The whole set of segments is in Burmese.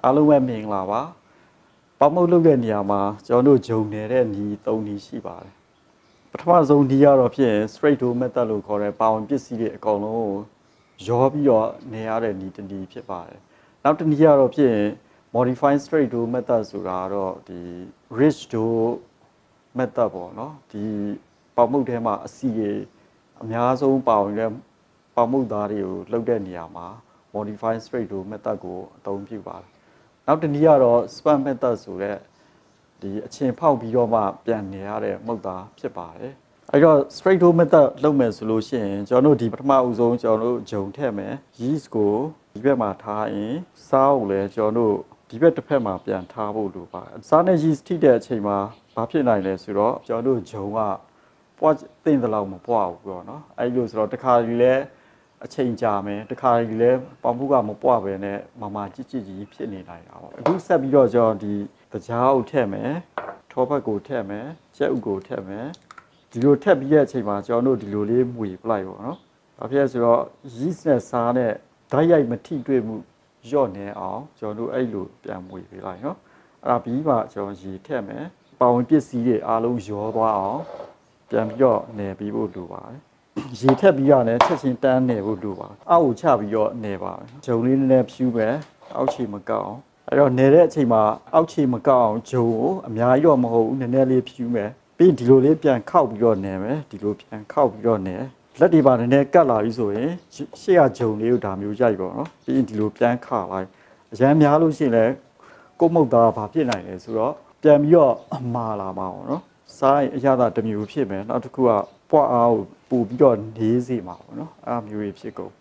အားလုံးပဲမင်္ဂလာပါပေါမုတ်လုပ်တဲ့နေရာမှာကျွန်တော်တို့ဂျုံနေတဲ့ညီ၃ညီရှိပါတယ်ပထမဆုံးညီကတော့ဖြင့် straight to method လို့ခေါ်တဲ့ပါဝင်ပစ္စည်းတွေအကုန်လုံးကိုရောပြီးတော့နေရတဲ့ညီတစ်ညီဖြစ်ပါတယ်နောက်တစ်ညီကတော့ဖြင့် modify straight to method ဆိုတာကတော့ဒီ rich to method ပေါ့နော်ဒီပေါမုတ်ထဲမှာအစီတွေအများဆုံးပါဝင်တဲ့ပေါမုတ်သားတွေကိုလုပ်တဲ့နေရာမှာ modify straight to method ကိုအသုံးပြုပါတယ်နောက်တစ်နည်းကတော့ span method ဆိုတဲ့ဒီအချင်းဖောက်ပြီးတော့မှပြန်နေရတဲ့မုတ်သားဖြစ်ပါတယ်အဲ့တော့ straight to method လုပ်မယ်ဆိုလို့ရှိရင်ကျွန်တော်တို့ဒီပထမဦးဆုံးကျွန်တော်တို့ဂျုံထည့်မယ် yeast ကိုဒီဘက်မှာထားရင်စားကိုလည်းကျွန်တော်တို့ဒီဘက်တစ်ဖက်မှာပြန်ထားဖို့လိုပါတယ်စားနဲ့ yeast ထိတဲ့အချိန်မှာဘာဖြစ်နိုင်လဲဆိုတော့ကျွန်တော်တို့ဂျုံကပွားသိမ့်သလောက်မပွားဘူးပေါ့နော်အဲ့လိုဆိုတော့တစ်ခါကြီးလဲအချိန်ကြာမယ်တခါကြီးလဲပေါင်ဖူးကမပွားပဲနဲ့မကြည့်ကြီးဖြစ်နေနိုင်တာပေါ့အခုဆက်ပြီးတော့ကျွန်တော်ဒီတကြားအုပ်ထည့်မယ်ထောပတ်ကိုထည့်မယ်ကြက်ဥကိုထည့်မယ်ဒီလိုထည့်ပြီးတဲ့အချိန်မှာကျွန်တော်တို့ဒီလိုလေးမွေပလိုက်ပေါ့နော်ဘာဖြစ်လဲဆိုတော့ yeast နဲ့စားနဲ့ဓာတ်ရိုက်မထိတွေ့မှုလျော့နေအောင်ကျွန်တော်တို့အဲ့လိုပြန်မွေပေးလိုက်နော်အဲ့ဒါပြီးမှကျွန်တော်ရေထည့်မယ်ပါဝင်ပစ္စည်းတွေအားလုံးရောသွားအောင်ပြန်ပြီးတော့နယ်ပြီးဖို့လိုပါတယ်ရေထက်ပြီးရတယ်ချက်ချင်းတန်းနေဖို့လိုပါအောက်ကိုချပြီးတော့နေပါဂျုံလေးနည်းနည်းဖြူပဲအောက်ခြေမကောက်အောင်အဲ့တော့နေတဲ့အချိန်မှာအောက်ခြေမကောက်အောင်ဂျုံကိုအများကြီးတော့မဟုတ်ဘူးနည်းနည်းလေးဖြူမယ်ပြီးဒီလိုလေးပြန်ခောက်ပြီးတော့နေမယ်ဒီလိုပြန်ခောက်ပြီးတော့နေလက်တွေပါနည်းနည်းကတ်လာပြီဆိုရင်ရှေ့ကဂျုံလေးကိုဒါမျိုးရိုက်ပေါ့နော်ပြီးရင်ဒီလိုပြန်ခါလိုက်အရန်များလို့ရှိရင်လည်းကိုမုတ်သားဘာဖြစ်နိုင်လဲဆိုတော့ပြန်ပြီးတော့မာလာမှာပေါ့နော်စားရင်အရသာတစ်မျိုးဖြစ်မယ်နောက်တစ်ခုကပွားအားကိုပို့ပြီးတော့နေစေမှာပေါ့နော်အားမျိုးတွေဖြစ်ကုန်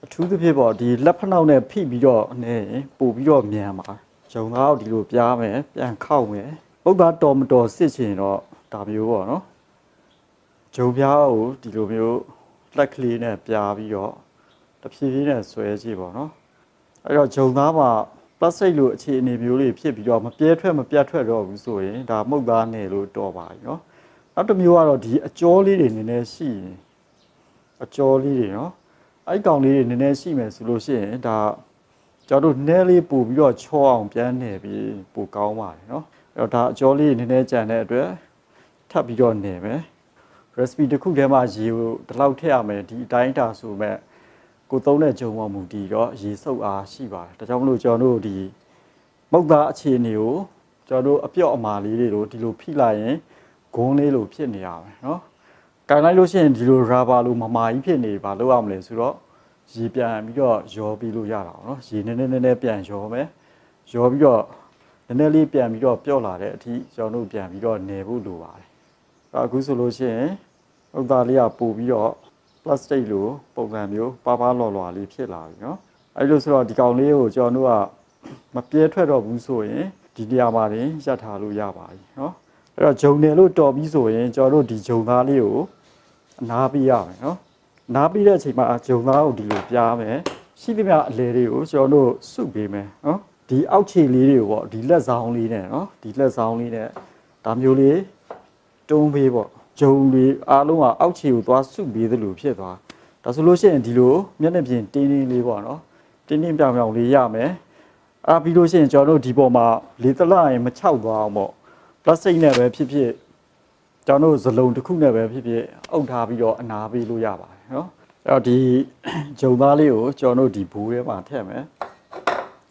အထူးသဖြင့်ပေါ့ဒီလက်ဖက်နှောက်နဲ့ဖိပြီးတော့နေရင်ပို့ပြီးတော့မြန်ပါဂျုံသားကိုဒီလိုပြားမယ်ပြန်ခောက်မယ်ပုတ်သားတော်မတော်စစ်ချင်တော့ဒါမျိုးပေါ့နော်ဂျုံပြားကိုဒီလိုမျိုးလက်ကလေးနဲ့ပြားပြီးတော့တဖြည်းဖြည်းနဲ့ဆွဲကြည့်ပေါ့နော်အဲ့တော့ဂျုံသားမှာပလတ်စတစ်လိုအခြေအနေမျိုးတွေဖြစ်ပြီးတော့မပြဲထွက်မပြတ်ထွက်တော့ဘူးဆိုရင်ဒါမှုတ်သားနယ်လို့တော်ပါပြီနော်နောက်တစ်မျိုးကတော့ဒီအကျော်လေးတွေနည်းနည်းရှိရင်အကျော်လေးတွေနော်အဲ့ကောင်လေးတွေနည်းနည်းရှိမယ်ဆိုလို့ရှိရင်ဒါကျွန်တော်တို့နည်းလေးပို့ပြီးတော့ချောအောင်ပြန်နေပြီးပို့ကောင်းပါတယ်နော်အဲ့တော့ဒါအကျော်လေးနည်းနည်းကြံတဲ့အတွက်ထပ်ပြီးတော့နေမယ် recipe တစ်ခုထဲမှာရေကိုဒီလောက်ထည့်ရမယ်ဒီအတိုင်းတာဆိုမဲ့ကိုသုံးတဲ့ဂျုံပေါ်မူတည်တော့ရေစုပ်အားရှိပါတယ်ဒါကြောင့်မလို့ကျွန်တော်တို့ဒီမုတ်သားအခြေအနေကိုကျွန်တော်တို့အပြော့အမာလေးတွေကိုဒီလိုဖိလိုက်ရင်ဂုံးလေးလိုဖြစ်နေရမယ်နော်။ကန်လိုက်လို့ရှိရင်ဒီလိုရာဘာလိုမမာကြီးဖြစ်နေဘာလုပ်ရမလဲဆိုတော့ရေပြန်ပြီးတော့ရောပြီးလို့ရတာပေါ့နော်။ရေနည်းနည်းပြန်ရောမယ်။ရောပြီးတော့နည်းနည်းလေးပြန်ပြီးတော့ပြော့လာတဲ့အထိကျွန်တော်တို့ပြန်ပြီးတော့နေဖို့လိုပါတယ်။အခုဆိုလို့ရှိရင်ဥဒ္ဒါလေးကပို့ပြီးတော့ plastic လိုပုံစံမျိုးပါးလော်လေးဖြစ်လာပြီနော်။အဲ့လိုဆိုတော့ဒီကောင်လေးကိုကျွန်တော်တို့ကမပြဲထွက်တော့ဘူးဆိုရင်ဒီနေရာမှာတင်ရပ်ထားလို့ရပါပြီနော်။အဲ့တော့ဂျုံနယ်လို့တော်ပြီးဆိုရင်ကျွန်တော်တို့ဒီဂျုံသားလေးကိုအနားပေးရမယ်နော်နားပေးတဲ့အချိန်မှာဂျုံသားကိုဒီလိုပြားမယ်ရှိသမျှအလဲတွေကိုကျွန်တော်တို့စုပေးမယ်နော်ဒီအောက်ခြေလေးတွေကိုပေါ့ဒီလက်ဆောင်လေးနဲ့နော်ဒီလက်ဆောင်လေးနဲ့ဒါမျိုးလေးတုံးပေးပေါ့ဂျုံလေးအားလုံးကအောက်ခြေကိုသွားစုပေးသလိုဖြစ်သွားဒါဆိုလို့ရှိရင်ဒီလိုမျက်နှာပြင်တင်းတင်းလေးပေါ့နော်တင်းတင်းပြောင်ပြောင်လေးရမယ်အားပြီးလို့ရှိရင်ကျွန်တော်တို့ဒီပေါ်မှာလေတလရင်မချောက်သွားအောင်ပေါ့ပလတ်စတစ်နဲ့ပဲဖြစ်ဖြစ်ကျွန်တော်တို့ဇလုံးတစ်ခုနဲ့ပဲဖြစ်ဖြစ်အုပ်ထားပြီးတော့အနားပေးလို့ရပါတယ်နော်အဲ့တော့ဒီဂျုံသားလေးကိုကျွန်တော်တို့ဒီဘူထဲမှာထည့်မယ်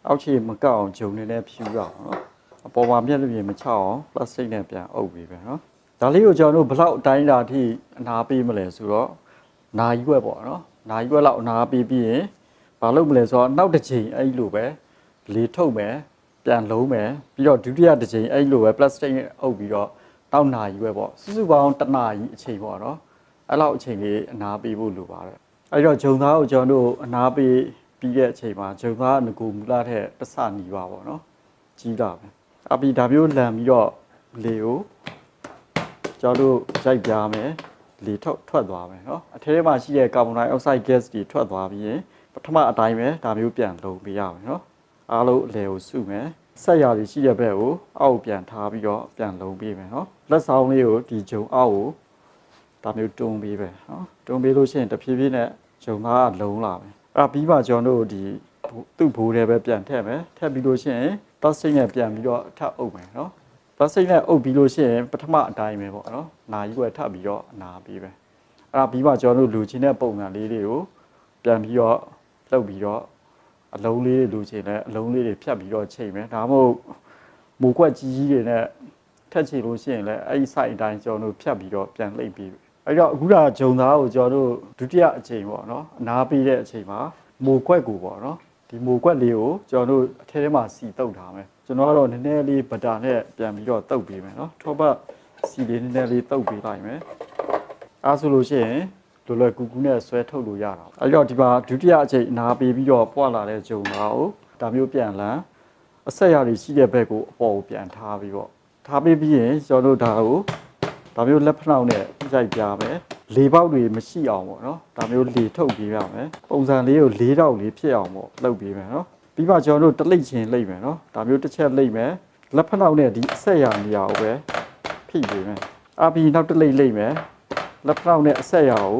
အောက်ခြေမကောက်အောင်ဂျုံနေနဲ့ဖြူရအောင်နော်အပေါ်မှာမျက်နှာပြင်မချောက်အောင်ပလတ်စတစ်နဲ့ပြန်အုပ်ပေးပဲနော်ဒါလေးကိုကျွန်တော်တို့ဘလောက်အတိုင်းတာထိအနားပေးမလဲဆိုတော့နာရီွက်ပေါ့နော်နာရီွက်လောက်အနားပေးပြီးရင်ဘာလုပ်မလဲဆိုတော့နောက်တစ်ချိန်အဲ့လိုပဲလေထုတ်မယ်ပြန်လုံးမယ်ပြီးတော့ဒုတိယတစ်ချိန်အဲ့လိုပဲ plastic နဲ့အုပ်ပြီးတော့တောက်နာရီပဲပေါ့စုစုပေါင်းတစ်နာရီအချိန်ပေါ့နော်အဲ့လောက်အချိန်လေးအနားပေးဖို့လိုပါတယ်အဲ့တော့ဂျုံသားကိုကျွန်တော်တို့အနားပေးပြီးတဲ့အချိန်မှာဂျုံသားငကိုမူလာတဲ့တဆနီးပါပေါ့နော်ကြီးလာပဲအပြီးဒါမျိုးလန်ပြီးတော့လေကိုကျွန်တော်တို့ရိုက်ပြားမယ်လေထွက်သွားမယ်နော်အထဲမှာရှိတဲ့ကာဗွန်ဒိုင်အောက်ဆိုက် gas တွေထွက်သွားပြီးရင်ပထမအတိုင်းပဲဒါမျိုးပြန်လုံးပေးရမယ်နော်အားလုံးအလဲကိုစုမယ်ဆက်ရည်ရှိတဲ့ဘက်ကိုအောက်ပြန်ထားပြီးတော့ပြန်လုံးပေးမယ်နော်လက်ဆောင်လေးကိုဒီဂျုံအောက်ကိုဒါမျိုးတွန်းပေးပဲနော်တွန်းပေးလို့ရှိရင်တဖြည်းဖြည်းနဲ့ဂျုံသားကလုံးလာမယ်အဲ့ပြီးမှကျွန်တော်တို့ဒီ သူ့ဘိုးတွေပဲပြန်ထည့်မယ်ထည့်ပြီးလို့ရှိရင် plastic နဲ့ပြန်ပြီးတော့ထပ်အုပ်မယ်နော် plastic နဲ့အုပ်ပြီးလို့ရှိရင်ပထမအတိုင်းပဲပေါ့နော်နာကြီးွယ်ထပ်ပြီးတော့နာပြီးပဲအဲ့ဒါပြီးမှကျွန်တော်တို့လူချင်းတဲ့ပုံစံလေးတွေကိုပြန်ပြီးတော့လှုပ်ပြီးတော့အလုံးလေးတွေလူချင်းနဲ့အလုံးလေးတွေဖြတ်ပြီးတော့ချိန်မယ်ဒါမှမဟုတ်မူကွက်ကြီးကြီးတွေနဲ့ထက်ချလို့ရှိရင်လည်းအဲ့ဒီ site အတိုင်းကျွန်တော်တို့ဖြတ်ပြီးတော့ပြန်လှိပ်ပြီးအဲ့တော့အခုဒါဂျုံသားကိုကျွန်တော်တို့ဒုတိယအချိန်ပေါ့နော်အနားပေးတဲ့အချိန်မှာမူကွက်ကိုပေါ့နော်ဒီမူကွက်လေးကိုကျွန်တော်တို့အထဲထဲမှာစီတုပ်ထားမယ်ကျွန်တော်ကတော့နည်းနည်းလေးဗတာနဲ့ပြန်ပြီးတော့တုပ်ပေးမယ်နော်ထောပတ်စီလေးနည်းနည်းလေးတုပ်ပေးလိုက်မယ်အဲဆိုလို့ရှိရင်လွယ်ကူကူနဲ့ဆွဲထုတ်လို့ရတာအဲ့တော့ဒီမှာဒုတိယအချိန်အနားပေးပြီးတော့ပွာလာတဲ့ဂျုံသားကိုဒါမျိုးပြန်လန်းအဆက်ရည်ရှိတဲ့ဘက်ကိုအပေါ်ကိုပြန်ထားပြီးတော့ထားပေးပြီးရင်ကျွန်တော်တို့ဒါကိုဒါမျိုးလက်ဖနှောက်နဲ့ရိုက်ပြမယ်လေပေါက်တွေမရှိအောင်ပေါ့နော်ဒါမျိုးလေထုတ်ပေးရမယ်ပုံစံလေးကို၄တောက်လေးဖြစ်အောင်ပေါ့လုပ်ပေးမယ်နော်ပြီးမှကျွန်တော်တို့တလိမ့်ချင်းလိမ့်မယ်နော်ဒါမျိုးတစ်ချက်လိမ့်မယ်လက်ဖနှောက်နဲ့ဒီအဆက်ရနေရာကိုပဲဖိပေးမယ်အပြီးနောက်တလိမ့်လိမ့်မယ်လက်ဖနှောက်နဲ့အဆက်ရကို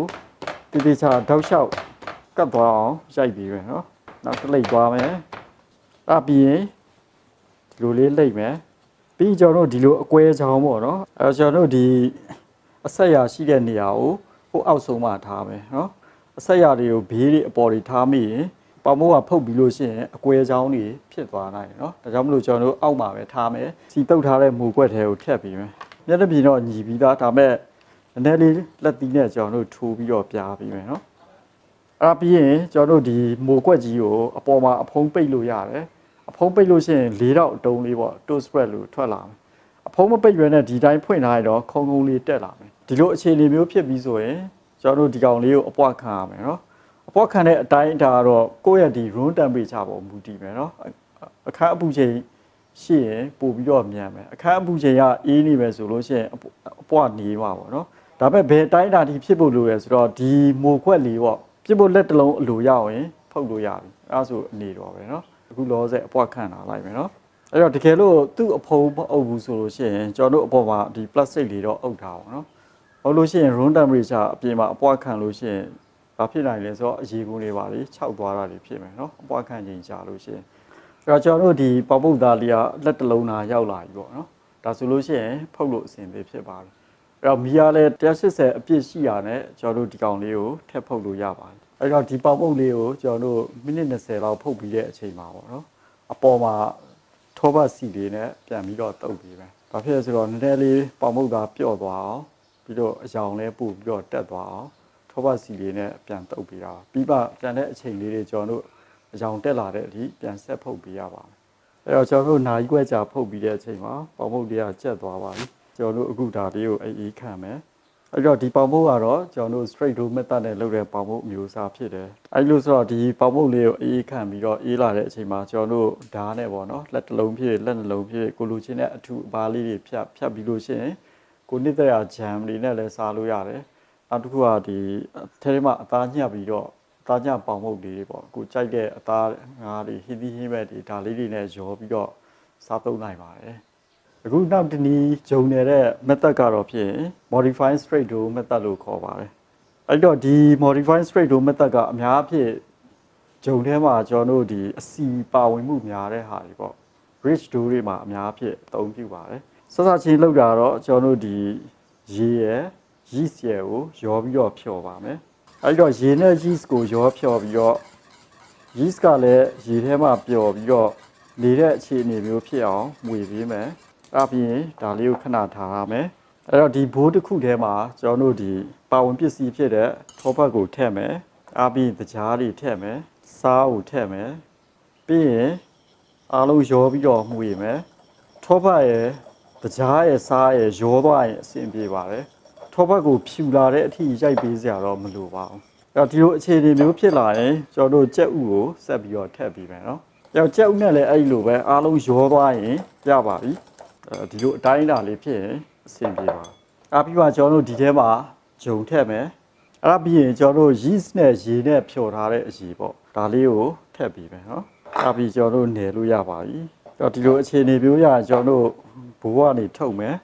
တိတိကျတောက်လျှောက်ကတ်သွားအောင်ရိုက်ပေးမယ်နော်နောက်တလိမ့်သွားမယ်အပြီးရင်ဒီလိုလေးလိမ့်မယ်ပြီးကျွန်တော်တို့ဒီလိုအကွဲချောင်းပေါ့နော်အဲကျွန်တော်တို့ဒီအဆက်ရရှိတဲ့နေရာကိုဟိုအောက်ဆုံးမှထားမယ်နော်အဆက်ရတွေကိုဘေးတွေအပေါ်တွေထားမိရင်ပေါမိုးကဖုတ်ပြီးလို့ရှိရင်အကွဲချောင်းတွေဖြစ်သွားနိုင်တယ်နော်ဒါကြောင့်မလို့ကျွန်တော်တို့အောက်မှာပဲထားမယ်စီတုပ်ထားတဲ့မူကွက်ထဲကိုထည့်ပြီးမယ်မျက်နှာပြင်တော့ညီပြီးသားဒါမဲ့နည်းနည်းလေးလက်သီးနဲ့ကျွန်တော်တို့ထိုးပြီးတော့ပြားပြီးမယ်နော်အဲ့ဒါပြီးရင်ကျွန်တော်တို့ဒီမူကွက်ကြီးကိုအပေါ်မှာအဖုံးပိတ်လို့ရတယ်အဖုံးပိတ်လို့ရှိရင်၄တော့အတုံးလေးပေါ့ toast spread လို့ထွက်လာမယ်အဖုံးမပိတ်ရွယ်နဲ့ဒီတိုင်းဖွင့်ထားရတော့ခုံခုံလေးတက်လာမယ်ဒီလိုအခြေအနေမျိုးဖြစ်ပြီးဆိုရင်ကျွန်တော်တို့ဒီကောင်လေးကိုအပွားခံရမယ်နော်အပွားခံတဲ့အတိုင်းဒါကတော့ကိုယ့်ရဲ့ဒီ room temperature ပေါ်မူတည်မယ်နော်အခန်းအပူချိန်ရှိရင်ပို့ပြီးတော့မြန်မယ်အခန်းအပူချိန်ကအေးနေမယ်ဆိုလို့ရှိရင်အပွားနေမှာပေါ့နော်ဒါပေမဲ့ဘယ်တိုင်းတာဒီဖြစ်ဖို့လိုလဲဆိုတော့ဒီမိုခွက်လေးပေါ့ဖြစ်ဖို့လက်တစ်လုံးအလိုရအောင်ဖုတ်လို့ရပြီအဲဒါဆိုအနေတော့ပဲနော်အခုလောဆယ်အပွားခံတာလိုက်မယ်နော်အဲ့တော့တကယ်လို့သူ့အဖုံးမအုပ်ဘူးဆိုလို့ရှိရင်ကျွန်တော်တို့အပေါ်မှာဒီ plastic လေးတော့အုပ်ထားအောင်နော်ဟုတ်လို့ရှိရင် room temperature အပြင်မှာအပွားခံလို့ရှိရင်ဘာဖြစ်နိုင်လဲဆိုတော့အရေကုန်တွေပါလေခြောက်သွားတာတွေဖြစ်မယ်နော်အပွားခံချိန်ကြာလို့ရှိရင်အဲ့တော့ကျွန်တော်တို့ဒီပေါပုတ်သားလေးကလက်တစ်လုံးသားရောက်လာပြီပေါ့နော်ဒါဆိုလို့ရှိရင်ဖုတ်လို့အဆင်ပြေဖြစ်ပါတယ်အဲ့တော့မီးအားလဲ180အပြည့်ရှိရတဲ့ကျွန်တော်တို့ဒီကောင်လေးကိုထည့်ဖုတ်လို့ရပါတယ်အဲ့တော့ဒီပေါပုတ်လေးကိုကျွန်တော်တို့မိနစ်20လောက်ဖုတ်ပြီးတဲ့အချိန်မှာပေါ့နော်အပေါ်မှာထောပတ်စီလေးနဲ့ပြန်ပြီးတော့တုပ်ပြီးပဲဘာဖြစ်လဲဆိုတော့နည်းနည်းလေးပေါပုတ်သားပျော့သွားအောင်ပြီးတော့အယောင်လဲပို့ပြီးတော့တက်သွားအောင်ထောပတ်စီလေးနဲ့ပြန်တုပ်ပြီးတာပြီးပါပြန်တဲ့အချိန်လေးတွေကျွန်တော်တို့အယောင်တက်လာတဲ့အထိပြန်ဆက်ဖုတ်ပေးရပါမယ်အဲ့တော့ကျွန်တော်တို့နာရီခွဲကြာဖုတ်ပြီးတဲ့အချိန်မှာပေါပုတ်လေးကကျက်သွားပါပြီကျွန်တော်တို့အခုဒါလေးကိုအေးခံမယ်အဲ့တော့ဒီပေါမိုးကတော့ကျွန်တော်တို့ straight dough method နဲ့လုပ်တဲ့ပေါမိုးအမျိုးအစားဖြစ်တယ်အဲ့လိုဆိုတော့ဒီပေါမိုးလေးကိုအေးခံပြီးတော့အေးလာတဲ့အချိန်မှာကျွန်တော်တို့ဓာတ်နဲ့ပေါ့နော်လက်တစ်လုံးဖြစ်လက်နှလုံးဖြစ်ကိုလူချင်းနဲ့အထူအပါလေးတွေဖြတ်ပြီးလို့ရှိရင်ကိုနှစ်သက်ရဂျမ်လေးနဲ့လည်းစားလို့ရတယ်နောက်တစ်ခုကဒီထဲမှာအသားညှပ်ပြီးတော့အသားညှပ်ပေါမိုးလေးတွေပေါ့ကိုကြိုက်တဲ့အသားငါးတွေဟင်းသီးဟင်းဘက်တွေဒါလေးတွေနဲ့ရောပြီးတော့စားသုံးနိုင်ပါတယ်အခုနောက်တနည်းဂျုံနေတဲ့ method ကတော့ဖြစ် modified straight dough method လို့ခေါ်ပါတယ်အဲ့တော့ဒီ modified straight dough method ကအများအဖြစ်ဂျုံထဲမှာကျွန်တော်တို့ဒီအစီပါဝင်မှုများတဲ့ဟာတွေပေါ့ rich dough တွေမှာအများအဖြစ်အသုံးပြုပါတယ်စစချင်းလောက်တာတော့ကျွန်တော်တို့ဒီရေရယ် yeast ရယ်ကိုရောပြီးတော့ဖြော်ပါမယ်အဲ့တော့ရေနဲ့ yeast ကိုရောဖြော်ပြီးတော့ yeast ကလည်းရေထဲမှာပျော်ပြီးတော့နေတဲ့အခြေအနေမျိုးဖြစ်အောင်မွေပေးမယ်အပြင်ဒါလေးကိုခဏထားရမယ်အဲ့တော့ဒီဘိုးတစ်ခုထဲမှာကျွန်တော်တို့ဒီပါဝင်ပစ္စည်းဖြစ်တဲ့ထောပတ်ကိုထည့်မယ်အပြင်တကြားတွေထည့်မယ်စားကိုထည့်မယ်ပြီးရင်အားလုံးရောပြီးတော့မှုရမယ်ထောပတ်ရဲ့တကြားရဲ့စားရဲ့ရောသွားရင်အဆင်ပြေပါတယ်ထောပတ်ကိုဖြူလာတဲ့အထိရိုက်ပေးစရာတော့မလိုပါဘူးအဲ့တော့ဒီလိုအခြေအနေမျိုးဖြစ်လာရင်ကျွန်တော်တို့ကြက်ဥကိုဆက်ပြီးတော့ထည့်ပြီးမယ်နော်ကြောက်ကြက်ဥနဲ့လည်းအဲ့လိုပဲအားလုံးရောသွားရင်ရပါပြီဒီလိုအတိုင်းအတာလေးဖြစ်ရင်အဆင်ပြေပါအားပြီးမှကျွန်တော်တို့ဒီထဲမှာဂျုံထည့်မယ်အဲ့ဒါပြီးရင်ကျွန်တော်တို့ yeast နဲ့ရေနဲ့ဖြော်ထားတဲ့အရည်ပေါ့ဒါလေးကိုထည့်ပြီးမယ်နော်အားပြီးကျွန်တော်တို့နယ်လို့ရပါပြီတော့ဒီလိုအခြေအနေမျိုးရကျွန်တော်တို့ဘိုးကနေထုတ်မယ်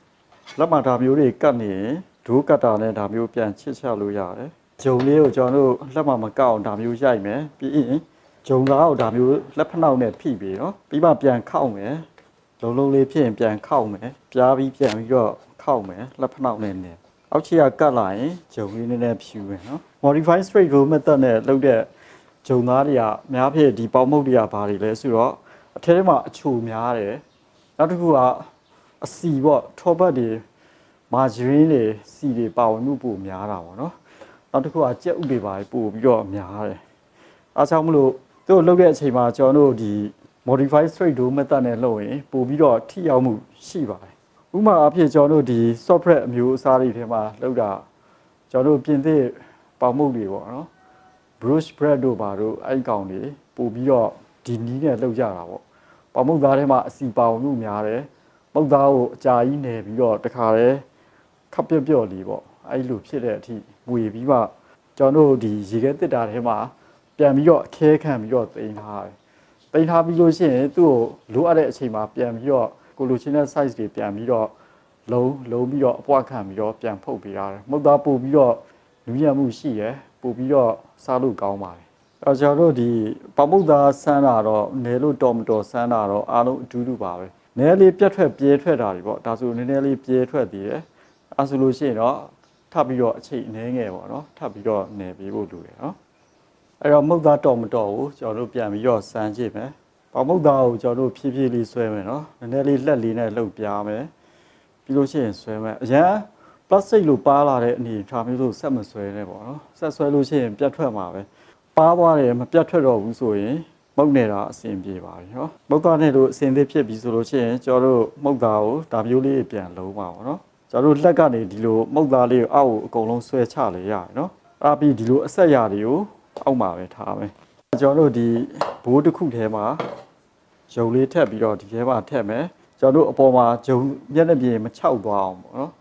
လက်မှာဒါမျိုးတွေကတ်နေရင်ဒိုးကတ်တာနဲ့ဒါမျိုးပြန်ချစ်ချလို့ရတယ်ဂျုံလေးကိုကျွန်တော်တို့လက်မှာမကောက်အောင်ဒါမျိုးရိုက်မယ်ပြီးရင် ဂျုံသားကိုဒါမျိုးလက်ဖက်နှောက်နဲ့ဖိပြီးနော်ပြီးမှပြန်ခောက်မယ်လုံးလုံးလေးဖြစ်ရင်ပြန်ခောက်မယ်ပြားပြီးပြန်ပြီးတော့ခောက်မယ်လက်ဖက်နှောက်နဲ့နေအောက်ခြေကကတ်လာရင်ဂျုံလေးနည်းနည်းဖြူမယ်နော် modify straight roll method နဲ့လုပ်တဲ့ဂျုံသားတွေကများဖြစ်ဒီပေါမုတ်တွေကဘာတွေလဲဆိုတော့အထဲထဲမှာအချိုများတယ်နောက်တစ်ခုကအစီပေါ့ထောပတ်တွေမာဂျရင်းတွေစီတွေပါဝင်မှုပိုများတာပေါ့နော်နောက်တစ်ခုကကြက်ဥတွေပါပို့ပြီးတော့များတယ်အားကြောင့်မလို့သူတို့လုပ်တဲ့အချိန်မှာကျွန်တော်တို့ဒီ modify straight roll method နဲ့လုပ်ရင်ပို့ပြီးတော့ထိရောက်မှုရှိပါတယ်ဥပမာအဖြစ်ကျွန်တော်တို့ဒီ software အမျိုးအစားတွေထဲမှာလုပ်တာကျွန်တော်တို့ပြင်သစ်ပေါမုတ်တွေပေါ့နော် brush bread တို့ပါတို့အဲ့ကောင်တွေပို့ပြီးတော့ဒီနီးနဲ့လုပ်ကြတာပေါ့ပေါမုတ်သားထဲမှာအစီပါဝင်မှုများတယ်မုတ်သားကိုအကြာကြီးနယ်ပြီးတော့တခါတည်းခပ်ပြော့လေးပေါ့အဲ့လိုဖြစ်တဲ့အထိဝေပြီးမှကျွန်တော်တို့ဒီရေခဲတစ်တာထဲမှာပြန်ပြီးတော့အခဲခံပြီးတော့တင်ထားတယ်တင်ထားပြီးလို့ရှိရင်သူ့ကိုလိုအပ်တဲ့အချိန်မှာပြန်ပြီးတော့ကိုလိုချင်တဲ့ size တွေပြန်ပြီးတော့လုံးပြီးတော့အပွားခံပြီးတော့ပြန်ဖုတ်ပေးရတယ်မုတ်သားပို့ပြီးတော့နူးညံ့မှုရှိရယ်ပို့ပြီးတော့စားလို့ကောင်းပါတယ်အဲကျွန်တော်တို့ဒီပမုတ်သားဆန်းတာတော့နယ်လို့တော်မတော်ဆန်းတာတော့အားလုံးအတူတူပါပဲနည်းလေးပြတ်ထွက်ပြဲထွက်တာတွေပေါ့ဒါဆိုနည်းနည်းလေးပြဲထွက်သေးတယ်အဲဆိုလို့ရှိရင်တော့ထပ်ပြီးတော့အချိန်နည်းငယ်ပေါ့နော်ထပ်ပြီးတော့နယ်ပေးဖို့လိုတယ်နော်အဲ့တော့မုတ်သားတော်မတော်ကိုကျွန်တော်တို့ပြန်ပြီးတော့စမ်းကြည့်မယ်ပမုတ်သားကိုကျွန်တော်တို့ဖြည်းဖြည်းလေးဆွဲမယ်နော်နည်းနည်းလေးလက်လေးနဲ့လှုပ်ပြားမယ်ပြီးလို့ရှိရင်ဆွဲမယ်အရန်ပလတ်စတစ်လိုပါလာတဲ့အနေထားမျိုးဆိုဆက်မဆွဲနဲ့ပေါ့နော်ဆက်ဆွဲလို့ရှိရင်ပြတ်ထွက်မှာပဲပါသွားတယ်မပြတ်ထွက်တော့ဘူးဆိုရင်မုတ်နေတာအဆင်ပြေပါပြီနော်မုတ်သားနဲ့လို့အဆင်သစ်ဖြစ်ပြီဆိုလို့ရှိရင်ကျွန်တော်တို့မုတ်သားကိုဒါမျိုးလေးပြန်လုံးပါပေါ့နော်ကျွန်တော်တို့လက်ကနေဒီလိုမုတ်သားလေးကိုအောက်ကိုအကုန်လုံးဆွဲချလေရတယ်နော်အဲ့ပြီးဒီလိုအဆက်ရာတွေကိုအောက်မှာပဲထားမယ်ကျွန်တော်တို့ဒီဘိုးတစ်ခုထဲမှာဂျုံလေးထည့်ပြီးတော့ဒီထဲမှာထည့်မယ်ကျွန်တော်တို့အပေါ်မှာဂျုံမျက်နှာပြင်မချောက်သွားအောင်ပေါ့နော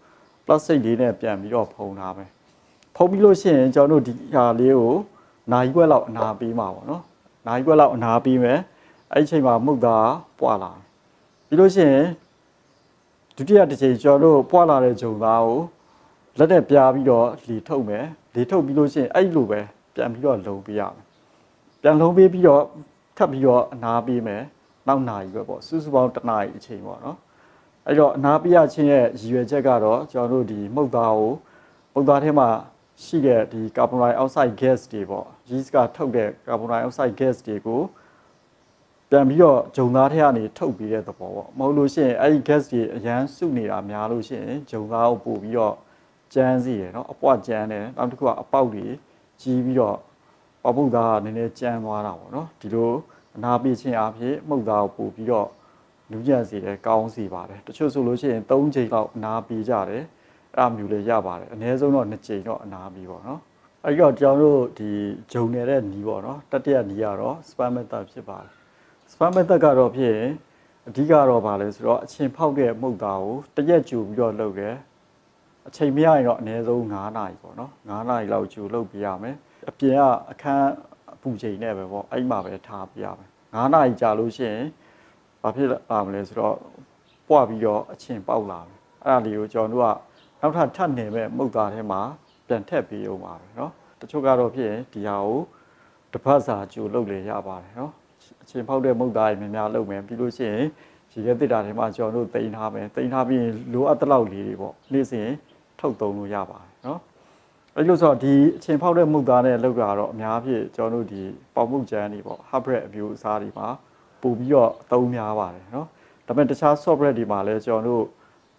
်ပလတ်စတစ်လေးနဲ့ပြန်ပြီးတော့ဖုံးထားမယ်ဖုံးပြီးလို့ရှိရင်ကျွန်တော်တို့ဒီဟာလေးကိုနိုင်ခွက်လောက်အနာပေးမှာပေါ့နော်နိုင်ခွက်လောက်အနာပေးမယ်အဲ့ဒီအချိန်မှာမုတ်သားပွာလာပြီးလို့ရှိရင်ဒုတိယတစ်ချိန်ကျွန်တော်တို့ပွာလာတဲ့ဂျုံသားကိုလက်နဲ့ပြားပြီးတော့လေထုတ်မယ်လေထုတ်ပြီးလို့ရှိရင်အဲ့လိုပဲပြန်ပြီးတော့လုံပေးရမယ်ပြန်လုံပေးပြီးတော့ထပ်ပြီးတော့အနာပေးမယ်နောက်နာရီပဲပေါ့စုစုပေါင်းတစ်နာရီအချိန်ပေါ့နော်အဲ့တော့အနာပေးရခြင်းရဲ့ရည်ရွယ်ချက်ကတော့ကျွန်တော်တို့ဒီမုတ်သားကိုမုတ်သားထဲမှာရှိတဲ့ဒီကာဗွန်ဒိုင်အောက်ဆိုက် gas တွေပေါ့ yeast ကထုတ်တဲ့ကာဗွန်ဒိုင်အောက်ဆိုက် gas တွေကိုပြန်ပြီးတော့ဂျုံသားထဲကနေထုတ်ပြီးတဲ့သဘောပေါ့မဟုတ်လို့ရှိရင်အဲ့ဒီ gas တွေအရန်စုနေတာများလို့ရှိရင်ဂျုံသားကိုပို့ပြီးတော့ကျန်းစီရယ်နော်အပွားကျန်းတယ်နောက်တစ်ခုကအပေါက်တွေကြီးပြီးတော့ပမုတ်သားကနည်းနည်းကျန်းသွားတာပေါ့နော်ဒီလိုအနာပေးခြင်းအဖြစ်မုတ်သားကိုပို့ပြီးတော့လူညံ့စီတယ်ကောင်းစီပါတယ်တချို့ဆိုလို့ရှိရင်3ချိန်လောက်အနာပေးကြတယ်အဲ့မျိုးလေးရပါတယ်အနည်းဆုံးတော့2ချိန်တော့အနာပြီးပေါ့နော်အဲ့တော့ကျွန်တော်တို့ဒီဂျုံနေတဲ့နီးပေါ့နော်တတိယနီးကတော့ spam method ဖြစ်ပါတယ် spam method ကတော့ဖြစ်ရင်အဓိကတော့ဗာလဲဆိုတော့အချင်းဖောက်တဲ့မုတ်သားကိုတရက်ကြိုပြီးတော့လုပ်တယ်အချိန်မရရင်တော့အနည်းဆုံး9နာရီပေါ့နော်9နာရီလောက်ကြိုလုပ်ပြရမယ်အပြင်ကအခန်းအပူချိန်နဲ့ပဲပေါ့အဲ့မှာပဲထားပြရမယ်9နာရီကြာလို့ရှိရင်ဘာဖြစ်လာမလဲဆိုတော့ပွားပြီးတော့အချင်းပေါက်လာမယ်အဲ့ဒါလေးကိုကျွန်တော်တို့ကနောက်ထပ်ထပ်နေမဲ့မုတ်သားထဲမှာပြန်ထည့်ပေးအောင်ပါပဲเนาะတချို့ကတော့ဖြစ်ရင်ဒီဟာကိုတစ်ပတ်စာကြိုလုပ်လေရပါတယ်เนาะအချင်းဖောက်တဲ့မုတ်သားတွေများများလုပ်မယ်ပြီးလို့ရှိရင်ရေခဲတစ်တာထဲမှာကျွန်တော်တို့တင်ထားမယ်တင်ထားပြီးရင်လိုအပ်တဲ့လောက်လေးတွေပေါ့နေ့စဉ်ထုတ်သုံးလို့ရပါတယ်เนาะအဲ့လိုဆိုတော့ဒီအချင်းဖောက်တဲ့မုတ်သားနဲ့လုပ်တာတော့အများဖြင့်ကျွန်တော်တို့ဒီပေါမုတ်ကျန်းတွေပေါ့ hybrid အမျိုးအစားတွေမှာပို့ပြီးတော့အသုံးများပါတယ်เนาะဒါပေမဲ့တခြား software တွေမှာလည်းကျွန်တော်တို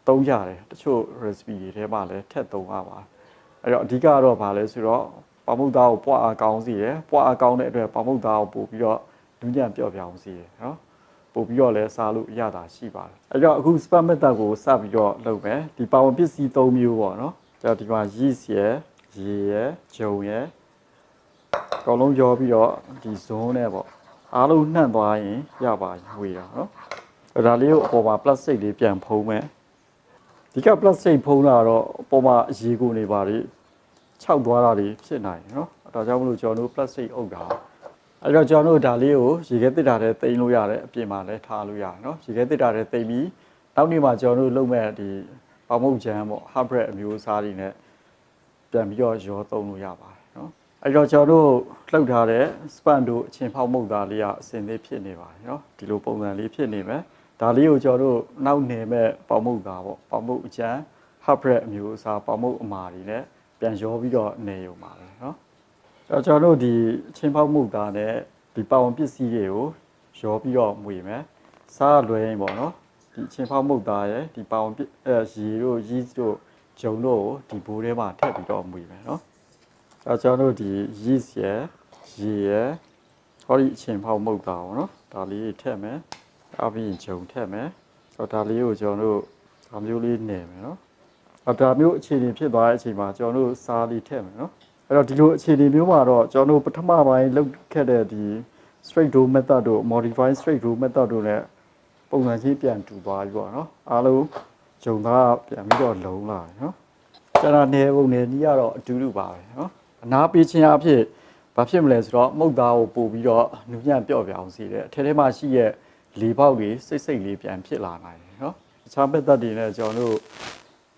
့သုံးကြတယ်တချို့ recipe တွေထဲမှာလည်းထည့်သုံးရပါတယ်အဲ့တော့အဓိကတော့ဗာလဲဆိုတော့ပမုတ်သားကိုပွားအားကောင်းစီရယ်ပွားအားကောင်းတဲ့အတွက်ပမုတ်သားကိုပို့ပြီးတော့ဒူးညံ့ပျော့ပြောင်းစီရယ်နော်ပို့ပြီးတော့လည်းစားလို့ရတာရှိပါတယ်အဲ့တော့အခု spam method ကိုစပြီးတော့လုပ်မယ်ဒီပါဝင်ပစ္စည်း3မျိုးပေါ့နော်ကျွန်တော်ဒီမှာ yeast ရယ်ရေရယ်ဂျုံရယ်အကုန်လုံးရောပြီးတော့ဒီဇွန်းနဲ့ပေါ့အားလုံးနှံ့သွားရင်ရပါဝေးတာနော်အဲ့ဒါလေးကိုအပေါ်မှာ plastic လေးပြန်ဖုံးမယ်ဒီက plastic ဖုံးတာတော့အပေါ်မှာအရေကိုနေပါလေခြောက်သွားတာတွေဖြစ်နိုင်တယ်နော်ဒါကြောင့်မလို့ကျွန်တော်တို့ plastic အုပ်တာအဲ့တော့ကျွန်တော်တို့ဒါလေးကိုရေခဲတစ်တာထဲတိမ်လို့ရတယ်အပြင်မှာလည်းထားလို့ရတယ်နော်ရေခဲတစ်တာထဲတိမ်ပြီးနောက်နေ့မှာကျွန်တော်တို့လုပ်မဲ့ဒီပေါမုတ်ချမ်းပေါ့ hybrid အမျိုးအစားတွေနဲ့ပြန်ပြီးတော့ရောသုံးလို့ရပါတယ်နော် အဲ့တော့ကျွန်တော်တို့လှုပ်ထားတဲ့ span တို့အချင်းဖောက်မှုတ်သားလေးကအစင်သေးဖြစ်နေပါတယ်เนาะဒီလိုပုံစံလေးဖြစ်နေမယ်ဒါလေးကိုကျွန်တော်တို့နောက်နေမဲ့ပေါမှုတ်သားပေါ့ပေါမှုတ်အချမ်း hybrid အမျိုးအစားပေါမှုတ်အမာတွေနဲ့ပြန်ရောပြီးတော့နေရုံပါပဲเนาะကျွန်တော်တို့ဒီအချင်းဖောက်မှုတ်သားနဲ့ဒီပေါင်ပစ္စည်းတွေကိုရောပြီးတော့မွေမယ်စားလွယ်ရင်ပေါ့เนาะဒီအချင်းဖောက်မှုတ်သားရဲ့ဒီပေါင်ရေတို့ yeast တို့ဂျုံတို့ကိုဒီဘိုးထဲမှာထည့်ပြီးတော့မွေမယ်เนาะကျွန်တော်တို့ဒီ yeast ရယ်ရေရယ်ဟောဒီအချင်းဖောက်မှုတ်သားပေါ့เนาะဒါလေးထည့်မယ်အပြင်ဂျုံထည့်မယ်ဒါလေးကိုကျွန်တော်တို့ဒါမျိုးလေးနေမယ်เนาะဒါမျိုးအခြေအနေဖြစ်သွားတဲ့အချိန်မှာကျွန်တော်တို့စားလေးထည့်မယ်เนาะအဲ့တော့ဒီလိုအခြေအနေမျိုးမှာတော့ကျွန်တော်တို့ပထမပိုင်းလုပ်ခဲ့တဲ့ဒီ straight dough method တို့ modified straight dough method တို့နဲ့ပုံစံချင်းပြန်တူသွားပြီပေါ့เนาะအားလုံးဂျုံသားပြန်ပြီးတော့လုံးလာတယ်เนาะကျွန်တော်နေပုံနေနီးကတော့အတူတူပါပဲเนาะအနာပေးခြင်းအဖြစ်ဘာဖြစ်မလဲဆိုတော့မုတ်သားကိုပို့ပြီးတော့နူးညံ့ပျော့ပြောင်းစေတယ်အထက်ထဲမှာရှိရဲ့လေပေါက်တွေစိတ်လေးပြန်ဖြစ်လာနိုင်တယ်เนาะတခြား method တွေနဲ့ကျွန်တော်တို့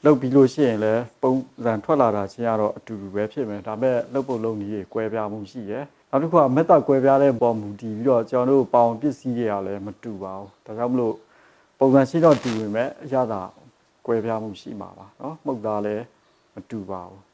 လုပ်ပြီးလို့ရှိရင်လည်းပုံစံထွက်လာတာချင်းကတော့အတူတူပဲဖြစ်မယ်ဒါပေမဲ့လုပ်ဖို့လုပ်နည်းတွေကွဲပြားမှုရှိတယ်နောက်တစ်ခုက method ကွဲပြားတဲ့ပုံမူတည်ပြီးတော့ကျွန်တော်တို့ပေါင်ပစ္စည်းတွေကလည်းမတူပါဘူးဒါကြောင့်မလို့ပုံစံရှိတော့တူပေမဲ့အရသာကွဲပြားမှုရှိမှာပါเนาะမှုတ်သားလည်းမတူပါဘူး